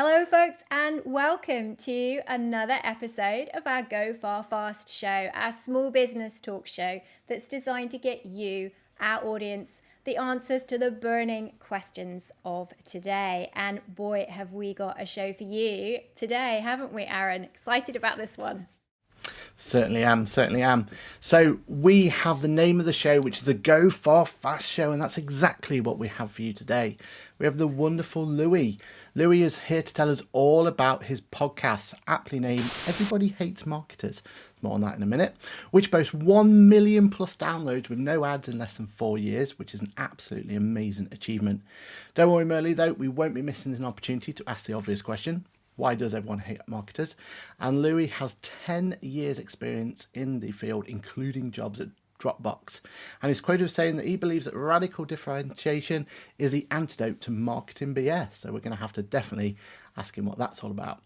Hello, folks, and welcome to another episode of our Go Far Fast show, our small business talk show that's designed to get you, our audience, the answers to the burning questions of today. And boy, have we got a show for you today, haven't we, Aaron? Excited about this one. Certainly am. So we have the name of the show, which is the Go Far Fast show, and that's exactly what we have for you today. We have the wonderful Louis. Louis is here to tell us all about his podcast, aptly named Everybody Hates Marketers. More on that in a minute. Which boasts 1 million plus downloads with no ads in less than 4 years, which is an absolutely amazing achievement. Don't worry, Merle, though, we won't be missing an opportunity to ask the obvious question. Why does everyone hate marketers? And Louis has 10 years experience in the field, including jobs at Dropbox. And he's quoted as saying that he believes that radical differentiation is the antidote to marketing BS. So we're going to have to definitely ask him what that's all about.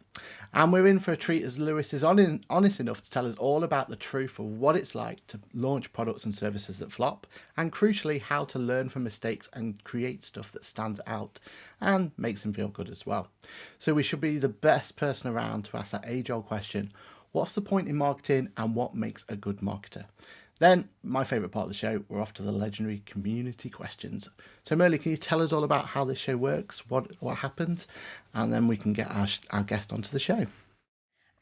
And we're in for a treat as Louis is honest enough to tell us all about the truth of what it's like to launch products and services that flop, and crucially how to learn from mistakes and create stuff that stands out and makes him feel good as well. So we should be the best person around to ask that age-old question: what's the point in marketing and what makes a good marketer? Then, my favourite part of the show, we're off to the legendary community questions. So Merle, can you tell us all about how this show works, what happens, and then we can get our guest onto the show.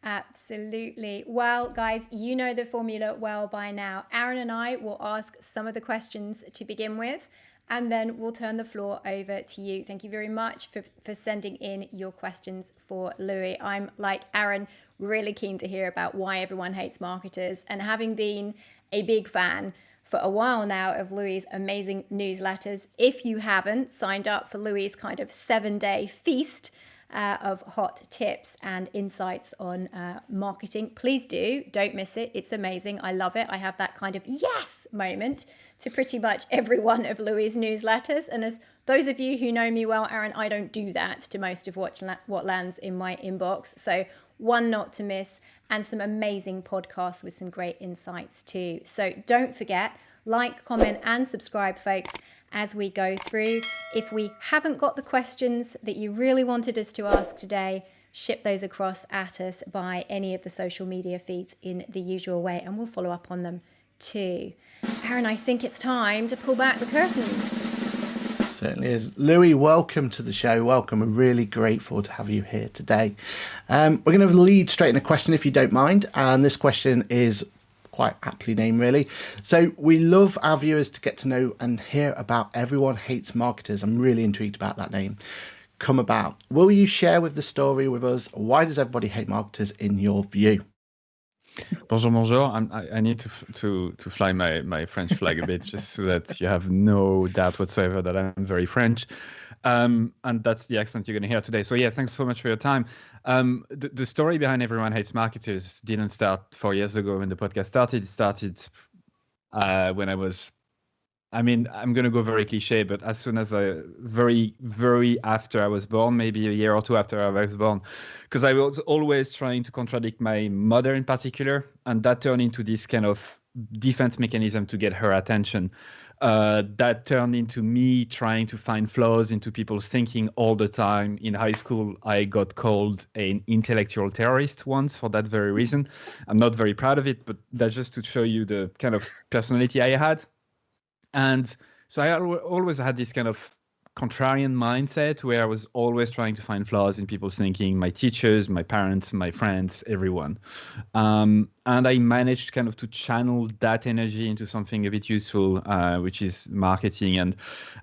Absolutely. Well, guys, you know the formula well by now. Aaron and I will ask some of the questions to begin with, and then we'll turn the floor over to you. Thank you very much for sending in your questions for Louis. I'm, like Aaron, really keen to hear about why everyone hates marketers, and having been a big fan for a while now of Louis' amazing newsletters. If you haven't signed up for Louis' kind of 7-day feast of hot tips and insights on marketing, please do. Don't miss it. It's amazing. I love it. I have that kind of yes moment to pretty much every one of Louis' newsletters. And as those of you who know me well, Aaron, I don't do that to most of what lands in my inbox. So one not to miss, and some amazing podcasts with some great insights too. So don't forget, like, comment, and subscribe, folks, as we go through. If we haven't got the questions that you really wanted us to ask today, ship those across at us by any of the social media feeds in the usual way, and we'll follow up on them too. Aaron, I think it's time to pull back the curtain. Certainly is. Louis, welcome to the show. Welcome. We're really grateful to have you here today. We're going to lead straight in a question, if you don't mind. And this question is quite aptly named, really. So we love our viewers to get to know and hear about Everyone Hates Marketers. I'm really intrigued about that name. Come about. Will you share with the story with us? Why does everybody hate marketers in your view? Bonjour. I need to fly my French flag a bit, just so that you have no doubt whatsoever that I'm very French. And that's the accent you're going to hear today. So yeah, thanks so much for your time. The story behind Everyone Hates Marketers didn't start 4 years ago when the podcast started. It started when I was, I'm going to go very cliche, but as soon as very after I was born, maybe a year or two after I was born, because I was always trying to contradict my mother in particular, and that turned into this kind of defense mechanism to get her attention. That turned into me trying to find flaws into people's thinking all the time. In high school, I got called an intellectual terrorist once for that very reason. I'm not very proud of it, but that's just to show you the kind of personality I had. And so I always had this kind of contrarian mindset where I was always trying to find flaws in people's thinking, my teachers, my parents, my friends, everyone. And I managed kind of to channel that energy into something a bit useful, which is marketing.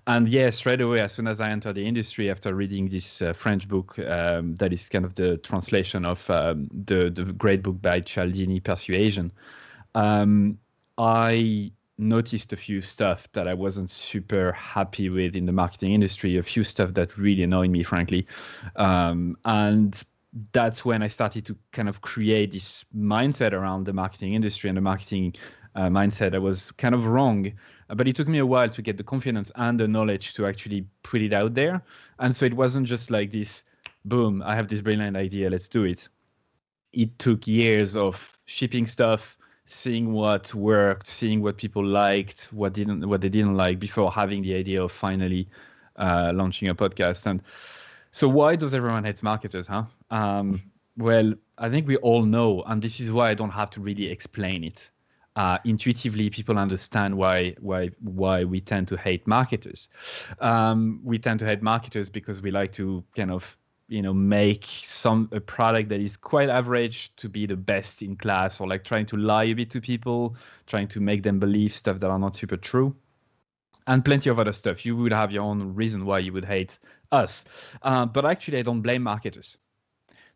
And yeah, straight away, as soon as I entered the industry, after reading this French book, that is kind of the translation of the great book by Cialdini, Persuasion, I noticed a few stuff that I wasn't super happy with in the marketing industry, a few stuff that really annoyed me, frankly. And that's when I started to kind of create this mindset around the marketing industry and the marketing mindset that was kind of wrong. But it took me a while to get the confidence and the knowledge to actually put it out there. And so it wasn't just like this, boom, I have this brilliant idea, let's do it. It took years of shipping stuff, seeing what worked, seeing what people liked, what they didn't like, before having the idea of finally launching a podcast. And So why does everyone hate marketers, huh? Well, I think we all know, and this is why I don't have to really explain it. Intuitively, people understand why we tend to hate marketers. We tend to hate marketers because we like to kind of make a product that is quite average to be the best in class, or like trying to lie a bit to people, trying to make them believe stuff that are not super true, and plenty of other stuff. You would have your own reason why you would hate us. But actually, I don't blame marketers.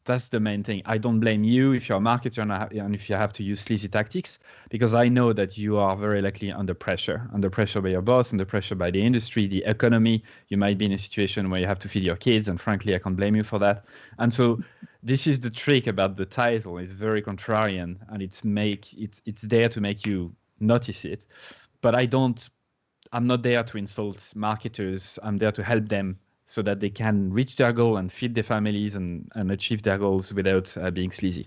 That's the main thing. I don't blame you if you're a marketer and if you have to use sleazy tactics, because I know that you are very likely under pressure by your boss, under pressure by the industry, the economy. You might be in a situation where you have to feed your kids, and frankly, I can't blame you for that. And so this is the trick about the title. It's very contrarian, and it's there to make you notice it. But I'm not there to insult marketers. I'm there to help them so that they can reach their goal and feed their families and achieve their goals without being sleazy.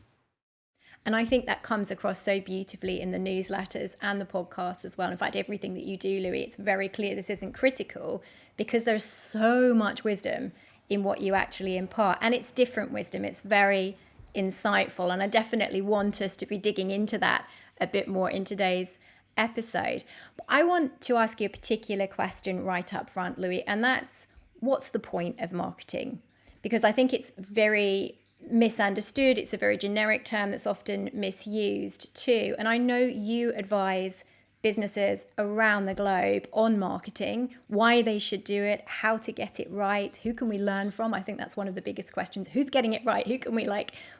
And I think that comes across so beautifully in the newsletters and the podcast as well. In fact, everything that you do, Louis, it's very clear this isn't critical, because there's so much wisdom in what you actually impart. And it's different wisdom. It's very insightful. And I definitely want us to be digging into that a bit more in today's episode. But I want to ask you a particular question right up front, Louis, and that's, what's the point of marketing? Because I think it's very misunderstood. It's a very generic term that's often misused too. And I know you advise businesses around the globe on marketing, why they should do it, how to get it right, who can we learn from? I think that's one of the biggest questions. Who's getting it right? Who can we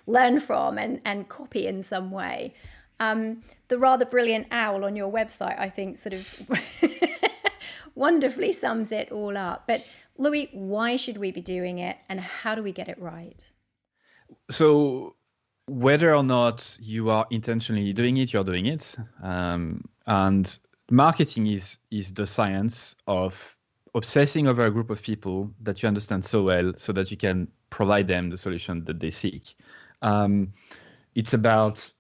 learn from and copy in some way? The rather brilliant owl on your website, I think, sort of wonderfully sums it all up. But Louis, why should we be doing it, and how do we get it right? So whether or not you are intentionally doing it, you're doing it. And marketing is the science of obsessing over a group of people that you understand so well so that you can provide them the solution that they seek. It's about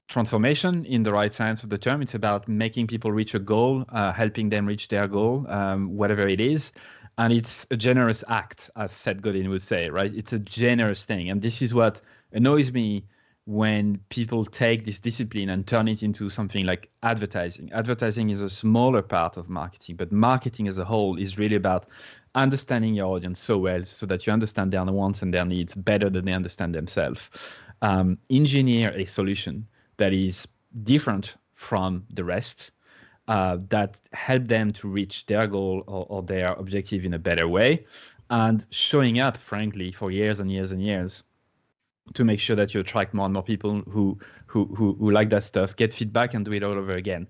transformation in the right sense of the term. It's about making people reach a goal, helping them reach their goal, whatever it is. And it's a generous act, as Seth Godin would say, right? It's a generous thing. And this is what annoys me when people take this discipline and turn it into something like advertising. Advertising is a smaller part of marketing, but marketing as a whole is really about understanding your audience so well so that you understand their wants and their needs better than they understand themselves. Engineer a solution that is different from the rest, that help them to reach their goal or their objective in a better way, and showing up, frankly, for years and years and years to make sure that you attract more and more people who like that stuff, get feedback, and do it all over again.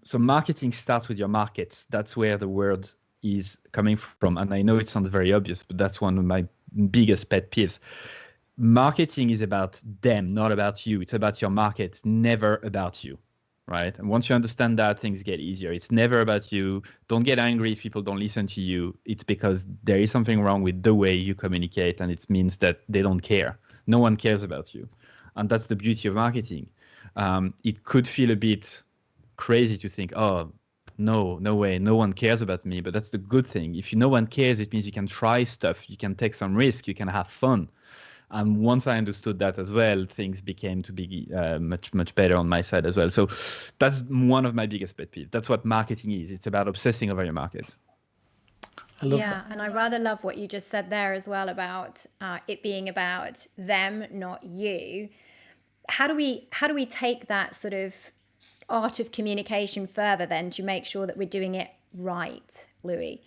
So marketing starts with your markets. That's where the word is coming from. And I know it sounds very obvious, but that's one of my biggest pet peeves. Marketing is about them, not about you. It's about your market, never about you. Right. And once you understand that, things get easier. It's never about you. Don't get angry if people don't listen to you. It's because there is something wrong with the way you communicate, and it means that they don't care. No one cares about you. And that's the beauty of marketing. It could feel a bit crazy to think, oh, no way, no one cares about me. But that's the good thing. If no one cares, it means you can try stuff. You can take some risk. You can have fun. And once I understood that as well, things became to be much better on my side as well. So that's one of my biggest pet peeves. That's what marketing is. It's about obsessing over your market. I love that. And I rather love what you just said there as well about it being about them, not you. How do we take that sort of art of communication further then to make sure that we're doing it right, Louis?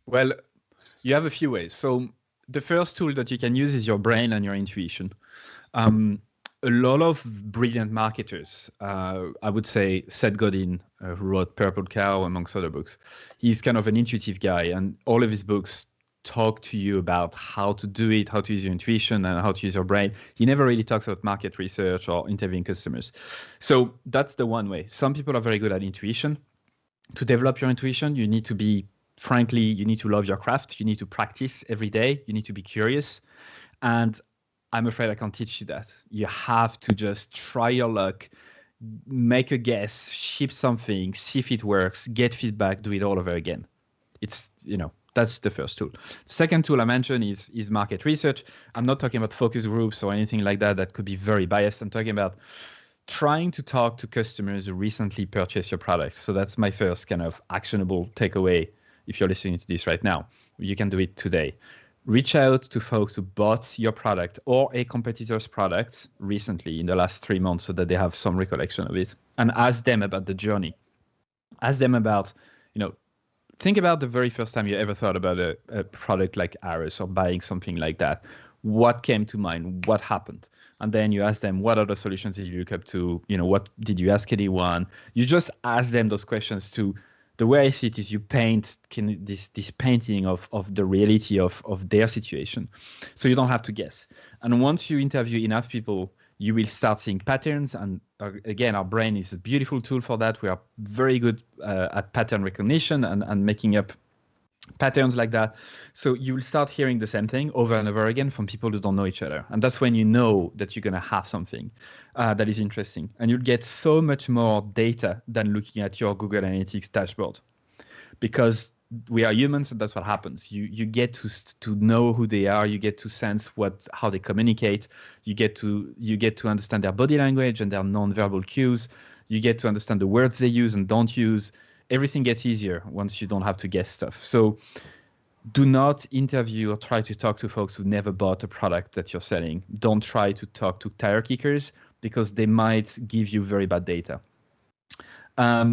Well, you have a few ways. So the first tool that you can use is your brain and your intuition. A lot of brilliant marketers, I would say Seth Godin, who wrote Purple Cow, amongst other books, he's kind of an intuitive guy, and all of his books talk to you about how to do it, how to use your intuition, and how to use your brain. He never really talks about market research or interviewing customers. So that's the one way. Some people are very good at intuition. To develop your intuition, you need to be, frankly, you need to love your craft. You need to practice every day. You need to be curious. And I'm afraid I can't teach you that. You have to just try your luck, make a guess, ship something, see if it works, get feedback, do it all over again. It's, That's the first tool. Second tool I mentioned is market research. I'm not talking about focus groups or anything like that. That could be very biased. I'm talking about trying to talk to customers who recently purchased your product. So that's my first kind of actionable takeaway. If you're listening to this right now, you can do it today. Reach out to folks who bought your product or a competitor's product recently in the last 3 months so that they have some recollection of it, and ask them about the journey. Ask them about, think about the very first time you ever thought about a product like ours or buying something like that. What came to mind? What happened? And then you ask them, what other solutions did you look up to? What did you ask anyone? You just ask them those questions. To the way I see it is you paint this painting of the reality of their situation. So you don't have to guess. And once you interview enough people, you will start seeing patterns. And again, our brain is a beautiful tool for that. We are very good at pattern recognition and making up patterns like that. So you will start hearing the same thing over and over again from people who don't know each other. And that's when you know that you're going to have something that is interesting. And you'll get so much more data than looking at your Google Analytics dashboard. Because we are humans, and that's what happens. You get to know who they are. You get to sense how they communicate. You get to understand their body language and their non-verbal cues. You get to understand the words they use and don't use. Everything gets easier once you don't have to guess stuff. So do not interview or try to talk to folks who never bought a product that you're selling. Don't try to talk to tire kickers because they might give you very bad data.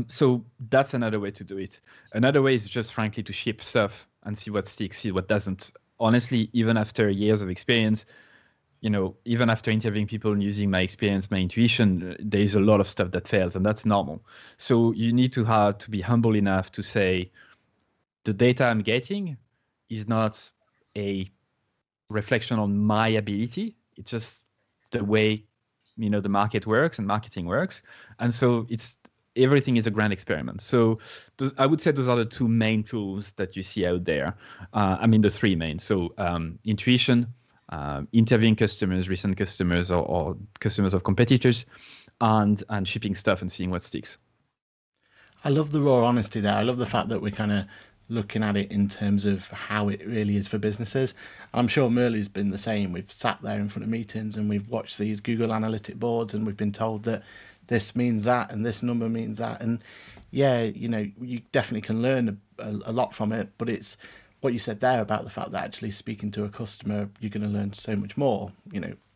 So that's another way to do it. Another way is just frankly to ship stuff and see what sticks, see what doesn't. Honestly, even after years of experience, even after interviewing people and using my experience, my intuition, there is a lot of stuff that fails, and that's normal. So you need to be humble enough to say, the data I'm getting is not a reflection on my ability. It's just the way, the market works and marketing works. And so everything is a grand experiment. So I would say those are the two main tools that you see out there. The three main. So intuition, interviewing customers, recent customers or customers of competitors, and shipping stuff and seeing what sticks. I love the raw honesty there. I love the fact that we're kind of looking at it in terms of how it really is for businesses. I'm sure Merle's been the same. We've sat there in front of meetings and we've watched these Google Analytic boards and we've been told that this means that and this number means that. And yeah, you definitely can learn a lot from it, but it's what you said there about the fact that actually speaking to a customer, you're going to learn so much more,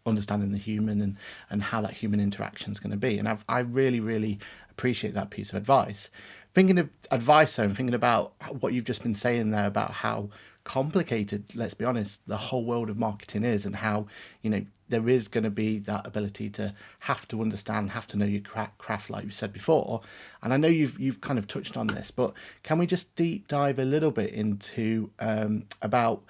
understanding the human and how that human interaction is going to be. And I really, really appreciate that piece of advice. Thinking of advice, though, and thinking about what you've just been saying there about how complicated, let's be honest, the whole world of marketing is, and how, there is going to be that ability to have to understand, have to know your craft, like you said before. And I know you've kind of touched on this, but can we just deep dive a little bit into about,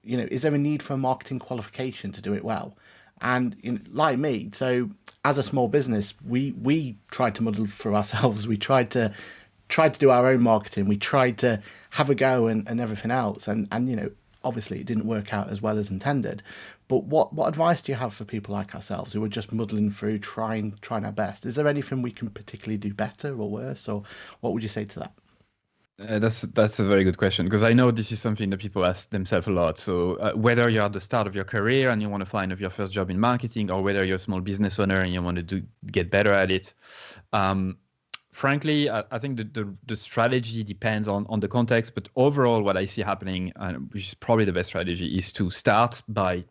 is there a need for a marketing qualification to do it well? And like me, so as a small business, we tried to model for ourselves. We tried to do our own marketing. We tried to have a go and everything else. And obviously it didn't work out as well as intended. But what advice do you have for people like ourselves who are just muddling through, trying our best? Is there anything we can particularly do better or worse? Or what would you say to that? That's a very good question, because I know this is something that people ask themselves a lot. So whether you're at the start of your career and you want to find your first job in marketing, or whether you're a small business owner and you want to get better at it, frankly, I think the strategy depends on the context. But overall, what I see happening, which is probably the best strategy, is to start by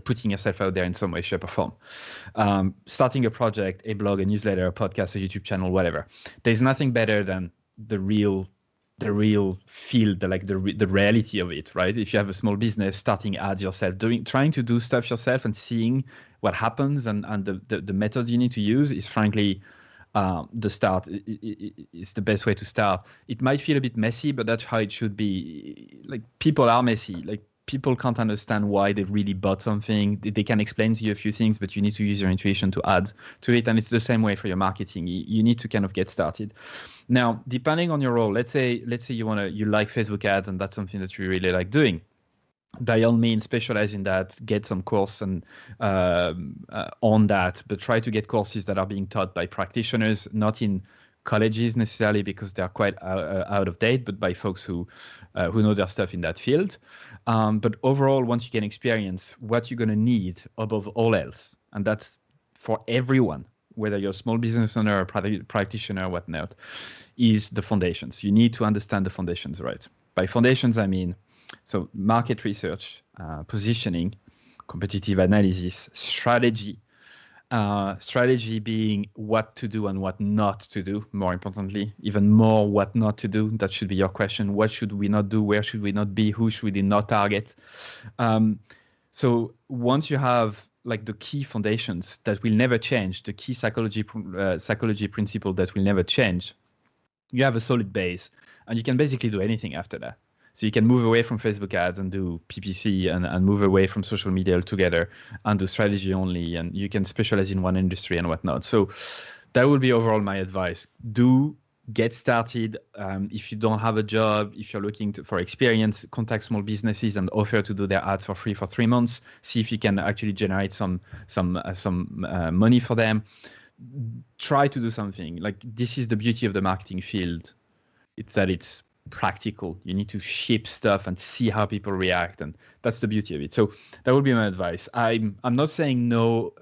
putting yourself out there in some way, shape, or form. Starting a project, a blog, a newsletter, a podcast, a YouTube channel, whatever. There's nothing better than the real field, the reality of it, right? If you have a small business, starting ads yourself, trying to do stuff yourself and seeing what happens and the methods you need to use is frankly the start. It's the best way to start. It might feel a bit messy, but that's how it should be. Like, people are messy. Like, people can't understand why they really bought something. They can explain to you a few things, but you need to use your intuition to add to it. And it's the same way for your marketing. You need to kind of get started. Now, depending on your role, let's say you like Facebook ads and that's something that you really like doing. By all means, specialize in that, get some course and on that, but try to get courses that are being taught by practitioners, not in colleges necessarily because they're quite out of date, but by folks who know their stuff in that field. But overall, once you get experience, what you're going to need above all else, and that's for everyone, whether you're a small business owner, a practitioner, or whatnot, is the foundations. You need to understand the foundations, right? By foundations, I mean, so market research, positioning, competitive analysis, strategy. Strategy being what to do and what not to do, more importantly, even more what not to do. That should be your question. What should we not do? Where should we not be? Who should we not target? So once you have like the key foundations that will never change, the key psychology principle that will never change, you have a solid base and you can basically do anything after that. So you can move away from Facebook ads and do PPC and move away from social media altogether and do strategy only. And you can specialize in one industry and whatnot. So that would be overall my advice. Do get started. If you don't have a job, if you're looking for experience, contact small businesses and offer to do their ads for free for 3 months. See if you can actually generate some money for them. Try to do something. Like, this is the beauty of the marketing field. It's that it's practical. You need to ship stuff and see how people react, and that's the beauty of it. So that would be my advice. I'm not saying no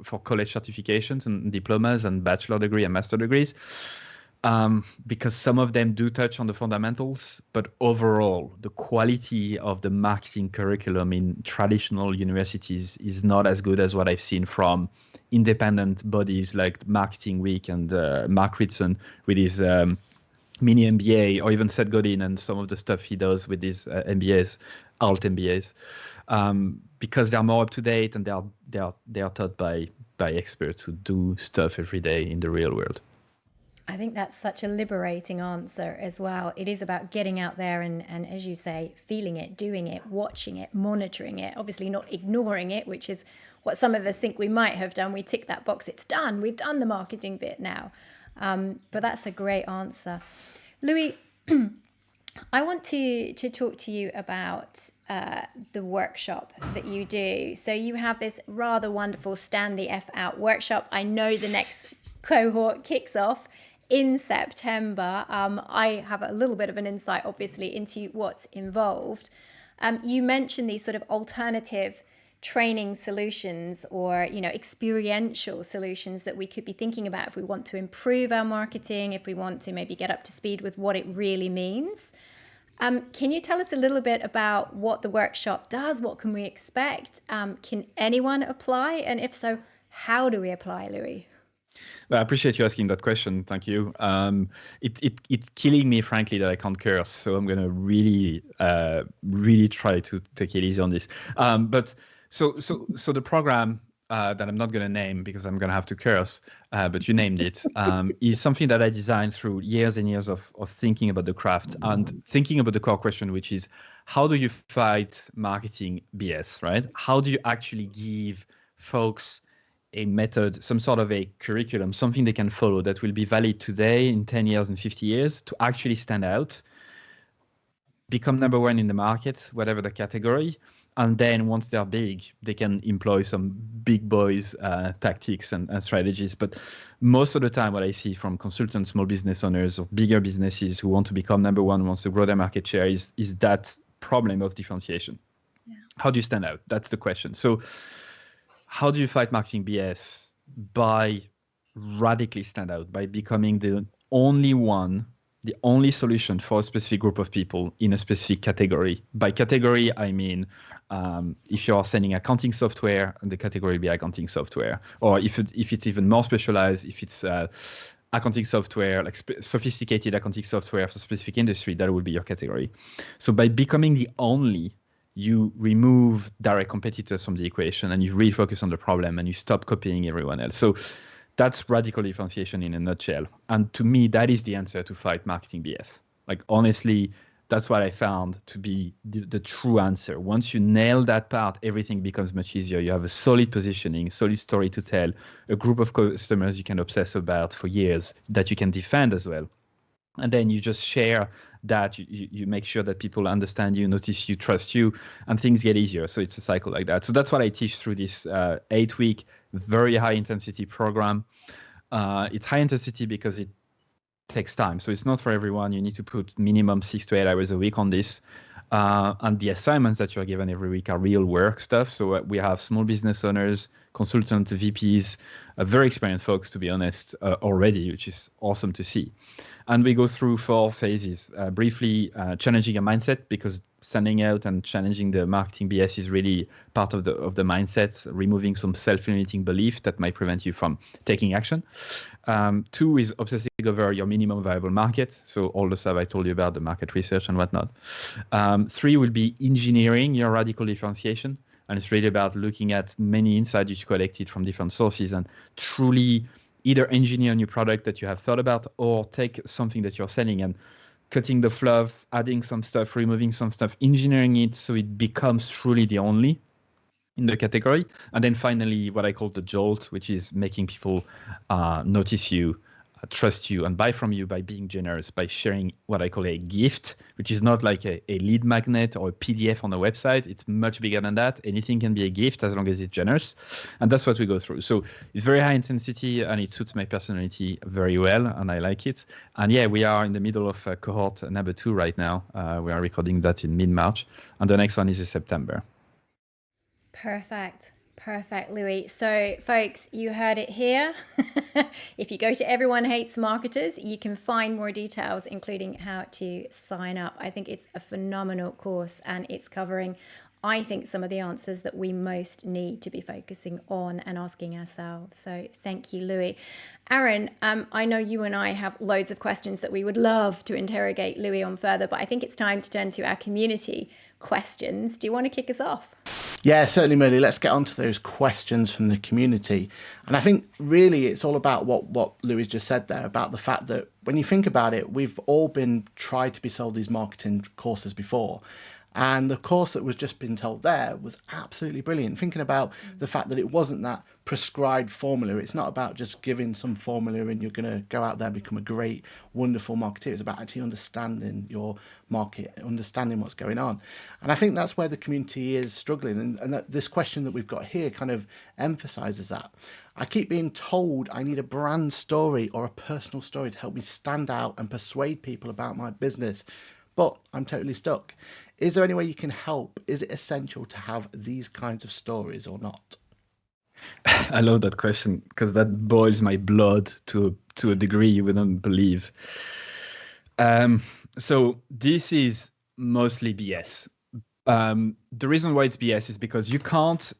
for college certifications and diplomas and bachelor degree and master degrees, because some of them do touch on the fundamentals, but overall the quality of the marketing curriculum in traditional universities is not as good as what I've seen from independent bodies like Marketing Week and Mark Ritson with his mini MBA, or even Seth Godin and some of the stuff he does with his MBAs, alt MBAs, because they're more up to date and they are taught by experts who do stuff every day in the real world. I think that's such a liberating answer as well. It is about getting out there and as you say, feeling it, doing it, watching it, monitoring it, obviously not ignoring it, which is what some of us think we might have done. We tick that box, it's done, we've done the marketing bit now. But that's a great answer. Louis, I want to talk to you about the workshop that you do. So you have this rather wonderful Stand the F Out workshop. I know the next cohort kicks off in September. I have a little bit of an insight, obviously, into what's involved. You mentioned these sort of alternative training solutions or, experiential solutions that we could be thinking about if we want to improve our marketing, if we want to maybe get up to speed with what it really means. Can you tell us a little bit about what the workshop does? What can we expect? Can anyone apply? And if so, how do we apply, Louis? Well, I appreciate you asking that question. Thank you. It's killing me, frankly, that I can't curse. So I'm going to really try to take it easy on this. But so the program that I'm not going to name because I'm going to have to curse, but you named it, is something that I designed through years and years of thinking about the craft and thinking about the core question, which is, how do you fight marketing BS, right? How do you actually give folks a method, some sort of a curriculum, something they can follow that will be valid today, in 10 years and 50 years, to actually stand out, become number one in the market, whatever the category. And then once they're big, they can employ some big boys tactics and strategies. But most of the time, what I see from consultants, small business owners, or bigger businesses who want to become number one, wants to grow their market share, is that problem of differentiation. Yeah. How do you stand out? That's the question. So how do you fight marketing BS? By radically stand out, by becoming the only one, the only solution for a specific group of people in a specific category. By category, I mean, if you're selling accounting software, the category will be accounting software. Or if it's even more specialized, if it's accounting software, like sophisticated accounting software for a specific industry, that would be your category. So by becoming the only, you remove direct competitors from the equation and you really focus on the problem and you stop copying everyone else. So that's radical differentiation in a nutshell. And to me, that is the answer to fight marketing BS. Like, honestly, that's what I found to be the true answer. Once you nail that part, everything becomes much easier. You have a solid positioning, solid story to tell, a group of customers you can obsess about for years that you can defend as well. And then you just share that, you make sure that people understand you, notice you, trust you, and things get easier. So it's a cycle like that. So that's what I teach through this 8-week, very high intensity program. It's high intensity because takes time. So it's not for everyone. You need to put minimum 6 to 8 hours a week on this. And the assignments that you're given every week are real work stuff. So we have small business owners, consultants, VPs, very experienced folks, to be honest, already, which is awesome to see. And we go through 4 phases. Briefly, challenging a mindset, because standing out and challenging the marketing BS is really part of the mindset, removing some self-limiting belief that might prevent you from taking action. 2 is obsessing over your minimum viable market. So all the stuff I told you about, the market research and whatnot. 3 will be engineering your radical differentiation. And it's really about looking at many insights you collected from different sources and truly either engineer a new product that you have thought about, or take something that you're selling and cutting the fluff, adding some stuff, removing some stuff, engineering it so it becomes truly the only in the category. And then finally, what I call the Jolt, which is making people notice you, trust you, and buy from you by being generous, by sharing what I call a gift, which is not like a lead magnet or a PDF on a website. It's much bigger than that. Anything can be a gift as long as it's generous. And that's what we go through. So it's very high intensity and it suits my personality very well. And I like it. And yeah, we are in the middle of cohort number 2 right now. We are recording that in mid-March. And the next one is in September. Perfect, Louis. So, folks, you heard it here. If you go to Everyone Hates Marketers, you can find more details, including how to sign up. I think it's a phenomenal course, and it's covering, I think, some of the answers that we most need to be focusing on and asking ourselves. So thank you, Louis. Aaron, I know you and I have loads of questions that we would love to interrogate Louis on further, but I think it's time to turn to our community questions. Do you want to kick us off? Yeah, certainly, Millie. Let's get on to those questions from the community. And I think really it's all about what Louis just said there, about the fact that when you think about it, we've all been tried to be sold these marketing courses before. And the course that was just been told there was absolutely brilliant. Thinking about the fact that it wasn't that prescribed formula. It's not about just giving some formula and you're going to go out there and become a great, wonderful marketeer. It's about actually understanding your market, understanding what's going on. And I think that's where the community is struggling. And that this question that we've got here kind of emphasizes that. I keep being told I need a brand story or a personal story to help me stand out and persuade people about my business. But I'm totally stuck. Is there any way you can help? Is it essential to have these kinds of stories or not? I love that question because that boils my blood to a degree you wouldn't believe. So this is mostly BS. The reason why it's BS is because you can't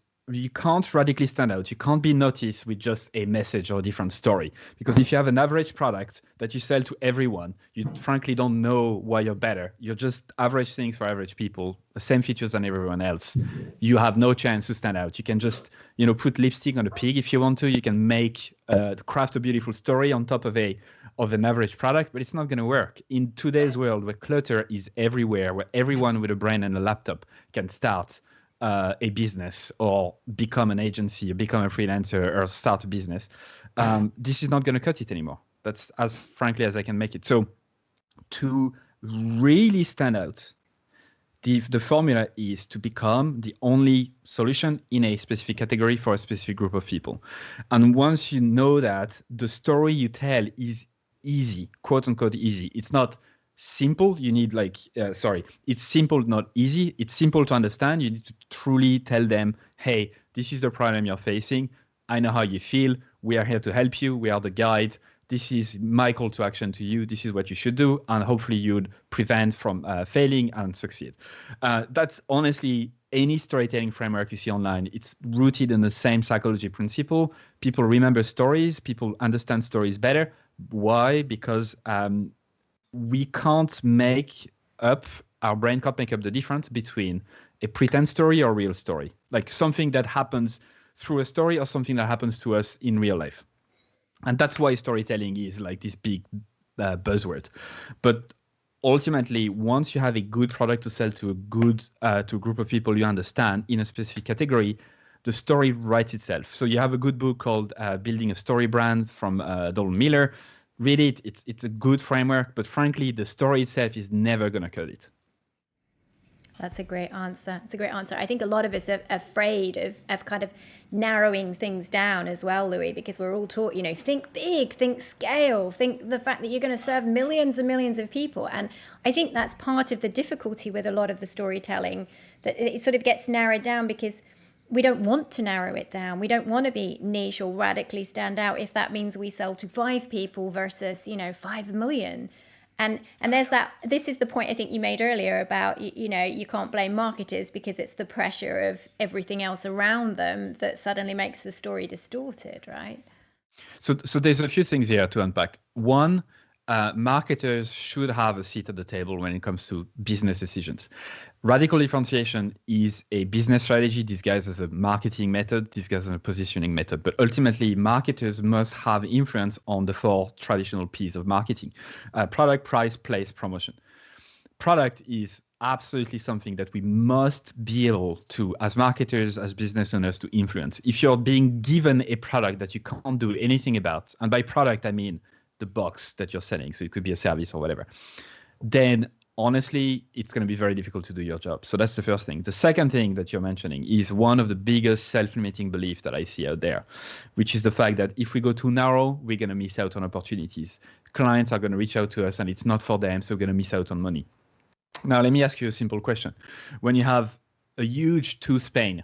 radically stand out. You can't be noticed with just a message or a different story. Because if you have an average product that you sell to everyone, you frankly don't know why you're better. You're just average things for average people, the same features than everyone else. You have no chance to stand out. You can just, put lipstick on a pig if you want to. You can craft a beautiful story on top of an average product, but it's not going to work. In today's world where clutter is everywhere, where everyone with a brain and a laptop can start a business or become an agency or become a freelancer or start a business, this is not going to cut it anymore. That's as frankly as I can make it. So to really stand out, the formula is to become the only solution in a specific category for a specific group of people. And once you know that, the story you tell is easy, quote unquote easy. It's not simple. You need it's simple, not easy. It's simple to understand. You need to truly tell them, hey, this is the problem you're facing. I know how you feel. We are here to help you. We are the guide. This is my call to action to you. This is what you should do. And hopefully you'd prevent from failing and succeed. That's honestly any storytelling framework you see online. It's rooted in the same psychology principle. People remember stories. People understand stories better. Why? Because we can't make up, our brain can't make up the difference between a pretend story or real story, like something that happens through a story or something that happens to us in real life. And that's why storytelling is like this big buzzword. But ultimately, once you have a good product to sell to a group of people you understand in a specific category, the story writes itself. So you have a good book called Building a Story Brand from Donald Miller. Read it. It's a good framework, but frankly, the story itself is never going to cut it. That's a great answer. It's a great answer. I think a lot of us are afraid of kind of narrowing things down as well, Louis, because we're all taught, think big, think scale, think the fact that you're going to serve millions and millions of people. And I think that's part of the difficulty with a lot of the storytelling, that it sort of gets narrowed down because we don't want to narrow it down. We don't want to be niche or radically stand out if that means we sell to 5 people versus, 5 million. And there's that. This is the point I think you made earlier about, you can't blame marketers because it's the pressure of everything else around them that suddenly makes the story distorted, right? So there's a few things here to unpack. One, marketers should have a seat at the table when it comes to business decisions. Radical differentiation is a business strategy disguised as a marketing method, disguised as a positioning method. But ultimately, marketers must have influence on the 4 traditional P's of marketing: product, price, place, promotion. Product is absolutely something that we must be able to, as marketers, as business owners, to influence. If you're being given a product that you can't do anything about, and by product, I mean the box that you're selling, so it could be a service or whatever, then honestly, it's going to be very difficult to do your job. So that's the first thing. The second thing that you're mentioning is one of the biggest self-limiting beliefs that I see out there, which is the fact that if we go too narrow, we're going to miss out on opportunities. Clients are going to reach out to us and it's not for them, so we're going to miss out on money. Now, let me ask you a simple question. When you have a huge tooth pain,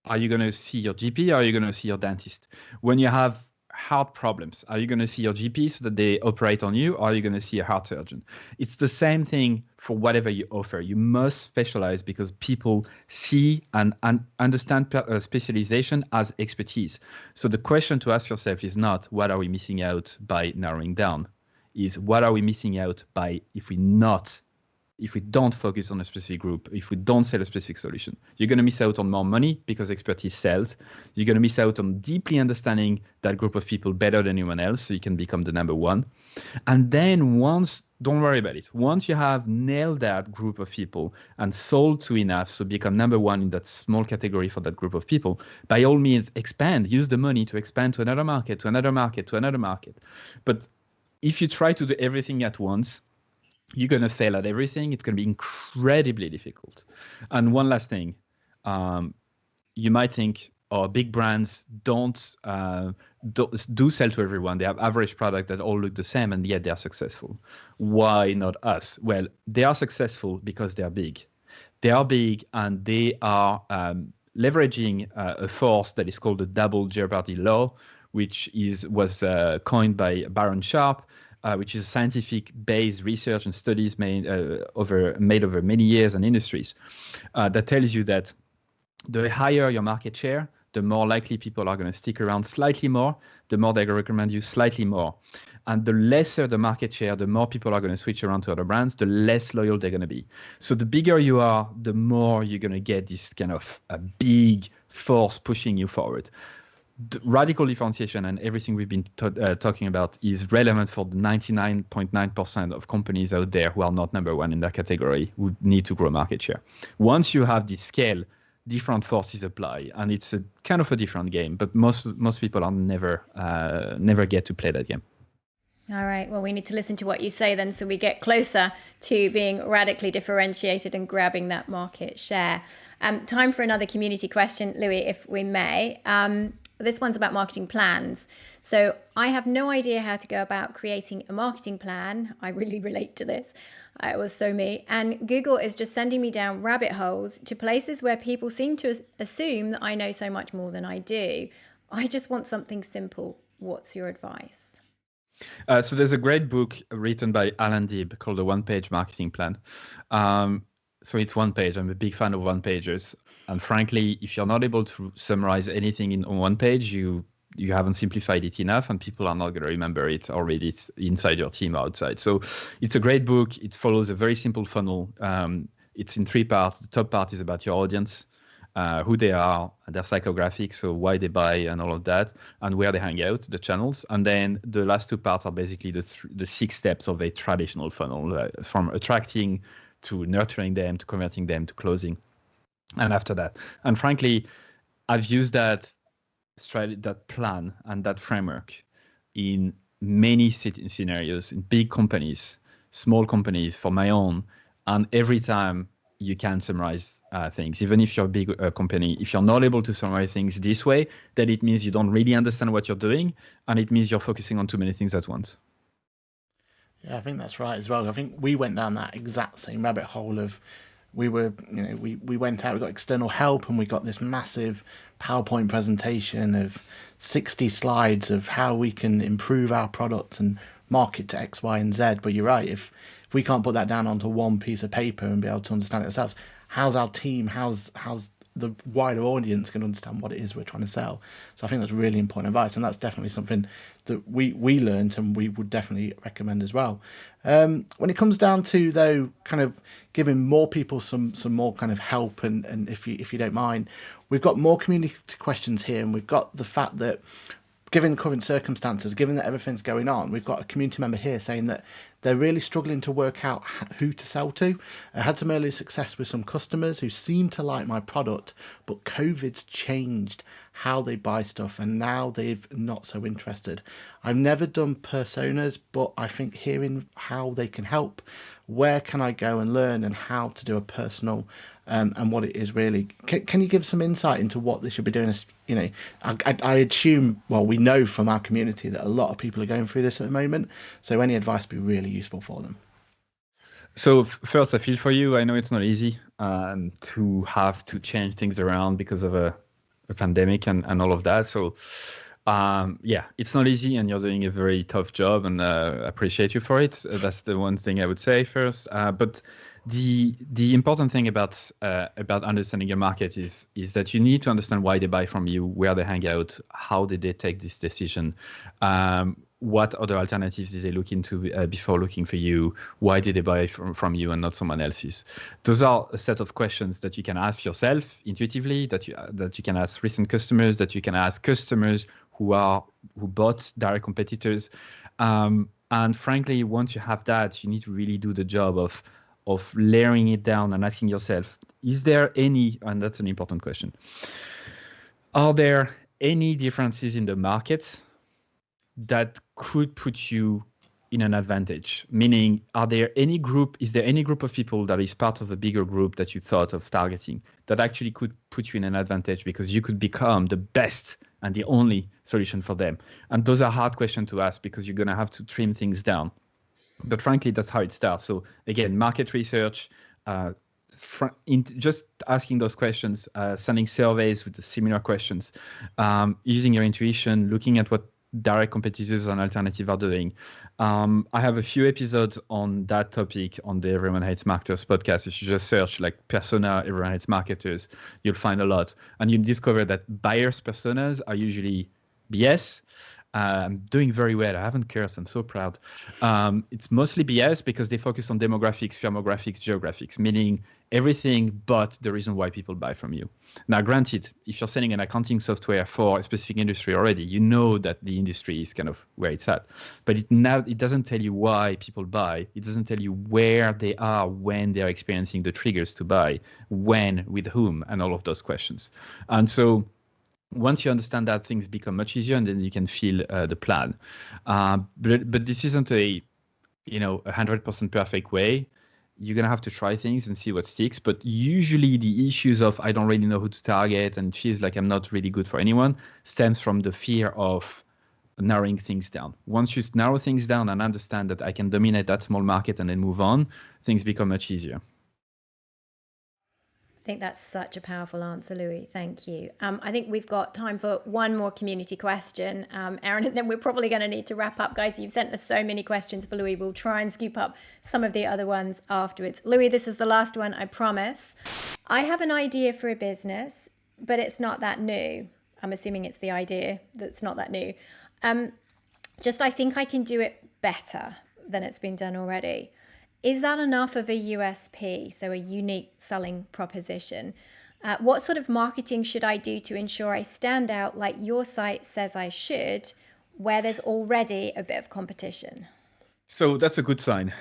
are you going to see your GP or are you going to see your dentist? When you have heart problems, are you going to see your GP so that they operate on you, or are you going to see a heart surgeon? It's the same thing for whatever you offer. You must specialize because people see and understand specialization as expertise. So the question to ask yourself is not what are we missing out by narrowing down, is what are we missing out by if we don't focus on a specific group, if we don't sell a specific solution. You're going to miss out on more money because expertise sells. You're going to miss out on deeply understanding that group of people better than anyone else, so you can become the number one. And then don't worry about it. Once you have nailed that group of people and sold to enough, so become number one in that small category for that group of people, by all means, expand. Use the money to expand to another market, to another market, to another market. But if you try to do everything at once, you're going to fail at everything. It's going to be incredibly difficult. And one last thing, you might think, big brands do sell to everyone. They have average products that all look the same, and yet they are successful. Why not us? Well, they are successful because they are big. They are big, and they are leveraging a force that is called the double jeopardy law, which was coined by Baron Sharp, which is scientific-based research and studies made over many years and industries, that tells you that the higher your market share, the more likely people are going to stick around slightly more, the more they're going to recommend you slightly more. And the lesser the market share, the more people are going to switch around to other brands, the less loyal they're going to be. So the bigger you are, the more you're going to get this kind of a big force pushing you forward. The radical differentiation and everything we've been talking about is relevant for the 99.9% of companies out there who are not number one in their category, who need to grow market share. Once you have this scale, different forces apply, and it's a kind of a different game. But most people are never get to play that game. All right. Well, we need to listen to what you say then, so we get closer to being radically differentiated and grabbing that market share. Time for another community question, Louis, if we may. This one's about marketing plans. So I have no idea how to go about creating a marketing plan. I really relate to this. It was so me. And Google is just sending me down rabbit holes to places where people seem to assume that I know so much more than I do. I just want something simple. What's your advice? So there's a great book written by Alan Deeb called The One-Page Marketing Plan. So it's one page. I'm a big fan of one-pagers. And frankly, if you're not able to summarize anything on one page, you haven't simplified it enough, and people are not going to remember it or read it inside your team or outside. So it's a great book. It follows a very simple funnel. It's in 3 parts. The top part is about your audience, who they are, their psychographics, so why they buy and all of that, and where they hang out, the channels. And then the last 2 parts are basically the 6 steps of a traditional funnel, from attracting to nurturing them, to converting them, to closing. And after that, and frankly, I've used that plan and that framework in many scenarios, in big companies, small companies, for my own, and every time you can summarize things. Even if you're a big company, if you're not able to summarize things this way, then it means you don't really understand what you're doing, and it means you're focusing on too many things at once. Yeah, I think that's right as well. I think we went down that exact same rabbit hole of we went out, we got external help, and we got this massive PowerPoint presentation of 60 slides of how we can improve our product and market to X, Y, and Z. But you're right, if we can't put that down onto one piece of paper and be able to understand it ourselves, how's our team, how's the wider audience can understand what it is we're trying to sell? So I think that's really important advice, and that's definitely something that we learned and we would definitely recommend as well. When it comes down to, though, kind of giving more people some more kind of help, and if you don't mind, we've got more community questions here, and we've got the fact that given the current circumstances, given that everything's going on, we've got a community member here saying that they're really struggling to work out who to sell to. I had some early success with some customers who seem to like my product, but COVID's changed how they buy stuff, and now they're not so interested. I've never done personas, but I think hearing how they can help, where can I go and learn, and how to do a personal, and what it is really. Can you give some insight into what they should be doing? You know, I assume, well, we know from our community that a lot of people are going through this at the moment, so any advice would be really useful for them. So first, I feel for you. I know it's not easy to have to change things around because of a pandemic and all of that. So yeah, it's not easy, and you're doing a very tough job, and I appreciate you for it. That's the one thing I would say first. But the important thing about understanding your market is that you need to understand why they buy from you, where they hang out, how did they take this decision, what other alternatives did they look into before looking for you, why did they buy from you and not someone else's. Those are a set of questions that you can ask yourself intuitively, that you can ask recent customers, that you can ask customers who bought direct competitors, and frankly, once you have that, you need to really do the job of layering it down and asking yourself, is there any, and that's an important question, are there any differences in the market that could put you in an advantage? Meaning, is there any group of people that is part of a bigger group that you thought of targeting that actually could put you in an advantage because you could become the best and the only solution for them? And those are hard questions to ask because you're going to have to trim things down. But frankly, that's how it starts. So again, market research, just asking those questions, sending surveys with the similar questions, using your intuition, looking at what direct competitors and alternative are doing. I have a few episodes on that topic on the Everyone Hates Marketers podcast. If you just search like persona Everyone Hates Marketers, you'll find a lot. And you'll discover that buyers' personas are usually BS. I'm doing very well. I haven't cursed. I'm so proud. It's mostly BS because they focus on demographics, firmographics, geographics, meaning everything but the reason why people buy from you. Now, granted, if you're selling an accounting software for a specific industry already, you know that the industry is kind of where it's at. But it doesn't tell you why people buy. It doesn't tell you where they are when they're experiencing the triggers to buy, when, with whom, and all of those questions. And so once you understand that, things become much easier, and then you can feel the plan. But this isn't a 100% perfect way. You're gonna have to try things and see what sticks. But usually, the issues of I don't really know who to target and feels like I'm not really good for anyone stems from the fear of narrowing things down. Once you narrow things down and understand that I can dominate that small market and then move on, things become much easier. I think that's such a powerful answer, Louis. Thank you. I think we've got time for one more community question, Aaron, and then we're probably going to need to wrap up. Guys, you've sent us so many questions for Louis. We'll try and scoop up some of the other ones afterwards. Louis, this is the last one, I promise. I have an idea for a business, but it's not that new. I'm assuming it's the idea that's not that new. I think I can do it better than it's been done already. Is that enough of a USP, so a unique selling proposition? What sort of marketing should I do to ensure I stand out like your site says I should, where there's already a bit of competition? So that's a good sign.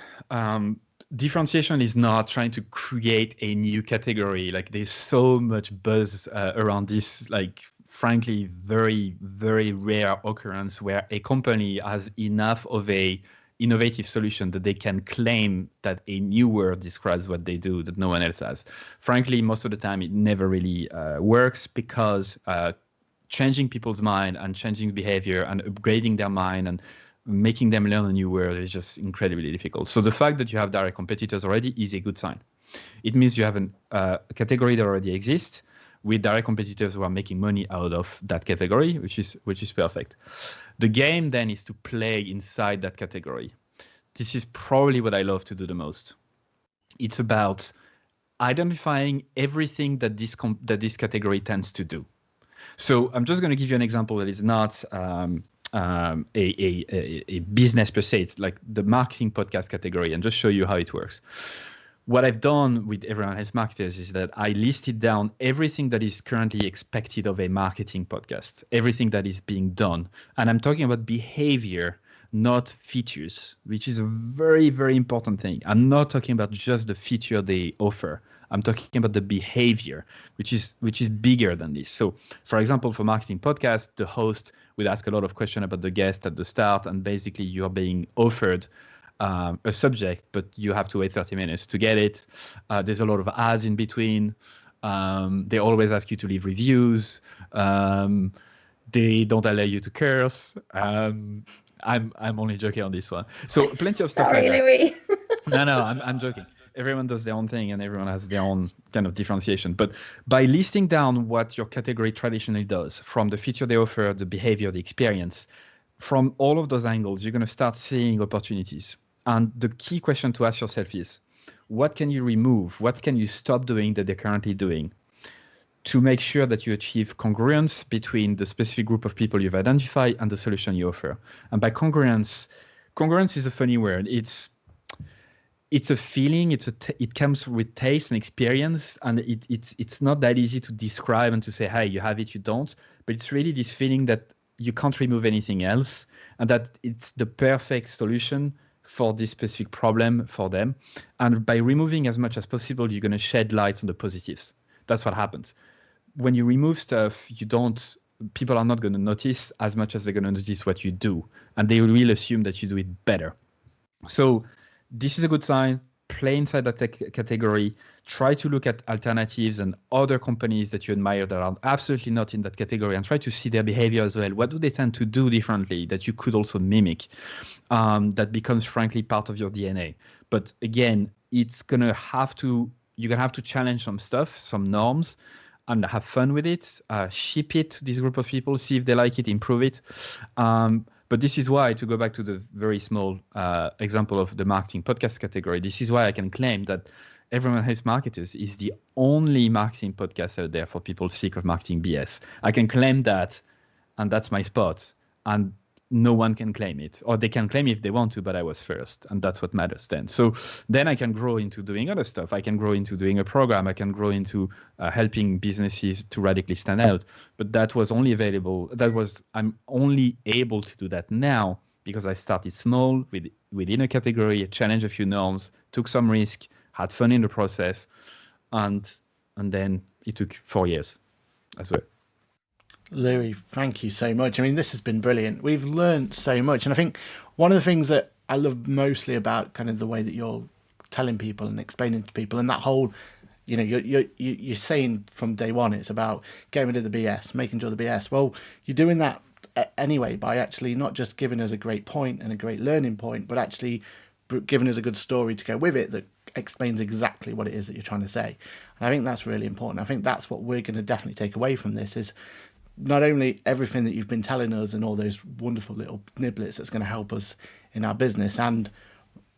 Differentiation is not trying to create a new category. Like there's so much buzz around this, like frankly, very, very rare occurrence where a company has enough of a innovative solution that they can claim that a new word describes what they do that no one else has. Frankly, most of the time it never really works, because changing people's mind and changing behavior and upgrading their mind and making them learn a new word is just incredibly difficult. So the fact that you have direct competitors already is a good sign. It means you have a category that already exists with direct competitors who are making money out of that category, which is perfect. The game then is to play inside that category. This is probably what I love to do the most. It's about identifying everything that this category tends to do. So I'm just going to give you an example that is not a business per se. It's like the marketing podcast category, and just show you how it works. What I've done with Everyone Has Marketers is that I listed down everything that is currently expected of a marketing podcast, everything that is being done. And I'm talking about behavior, not features, which is a very, very important thing. I'm not talking about just the feature they offer. I'm talking about the behavior, which is bigger than this. So, for example, for marketing podcasts, the host will ask a lot of questions about the guest at the start, and basically you are being offered a subject, but you have to wait 30 minutes to get it. There's a lot of ads in between. They always ask you to leave reviews. They don't allow you to curse. I'm only joking on this one. So plenty of stuff like that. Sorry, Louis. No, I'm joking. Everyone does their own thing and everyone has their own kind of differentiation. But by listing down what your category traditionally does, from the feature they offer, the behavior, the experience, from all of those angles, you're going to start seeing opportunities. And the key question to ask yourself is, what can you remove? What can you stop doing that they're currently doing to make sure that you achieve congruence between the specific group of people you've identified and the solution you offer? And by congruence is a funny word. It's a feeling. It comes with taste and experience, and it's not that easy to describe and to say, hey, you have it, you don't. But it's really this feeling that you can't remove anything else, and that it's the perfect solution for this specific problem for them. And by removing as much as possible, you're going to shed light on the positives. That's what happens. When you remove stuff, people are not going to notice as much as they're going to notice what you do, and they will assume that you do it better. So this is a good sign. Play inside that category. Try to look at alternatives and other companies that you admire that are absolutely not in that category, and try to see their behavior as well. What do they tend to do differently that you could also mimic? That becomes, frankly, part of your DNA. But again, you're gonna have to challenge some stuff, some norms, and have fun with it. Ship it to this group of people, see if they like it, improve it. But this is why, to go back to the very small example of the marketing podcast category, this is why I can claim that Everyone Has Marketers is the only marketing podcast out there for people sick of marketing BS. I can claim that, and that's my spot. And no one can claim it, or they can claim it if they want to, but I was first, and that's what matters then. So then I can grow into doing other stuff. I can grow into doing a program. I can grow into helping businesses to radically stand out. But that was only available. I'm only able to do that now because I started small within a category, challenged a few norms, took some risk, had fun in the process, and then it took 4 years as well. Louis, thank you so much. I mean, this has been brilliant. We've learned so much. And I think one of the things that I love mostly about kind of the way that you're telling people and explaining to people, and that whole, you're saying from day one, it's about getting rid of the BS, making sure the BS. Well, you're doing that anyway by actually not just giving us a great point and a great learning point, but actually giving us a good story to go with it that explains exactly what it is that you're trying to say. And I think that's really important. I think that's what we're going to definitely take away from this is not only everything that you've been telling us and all those wonderful little niblets that's going to help us in our business and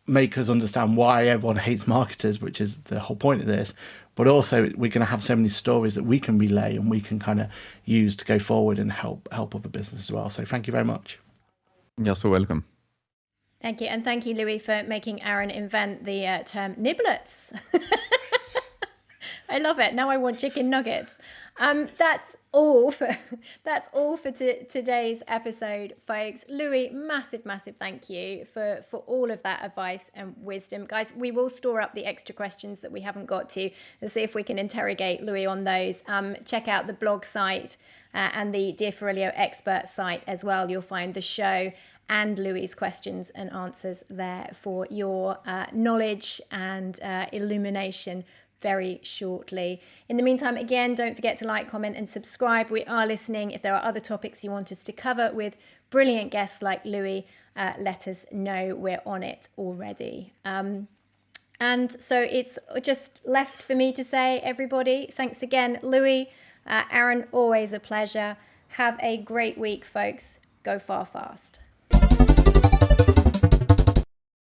make us understand why everyone hates marketers, which is the whole point of this, but also we're going to have so many stories that we can relay and we can kind of use to go forward and help other businesses as well. So thank you very much. You're so welcome. Thank you. And thank you, Louis, for making Aaron invent the term niblets. I love it. Now I want chicken nuggets. That's all for today's episode, folks. Louis, massive thank you for all of that advice and wisdom. Guys, we will store up the extra questions that we haven't got to see if we can interrogate Louis on those. Check out the blog site and the Dear Ferrilio expert site as well. You'll find the show and Louis's questions and answers there for your knowledge and illumination very shortly. In the meantime, again, don't forget to like, comment and subscribe. We are listening. If there are other topics you want us to cover with brilliant guests like Louis, let us know. We're on it already. And so it's just left for me to say, everybody, thanks again, Louis, Aaron, always a pleasure. Have a great week, folks. Go far fast.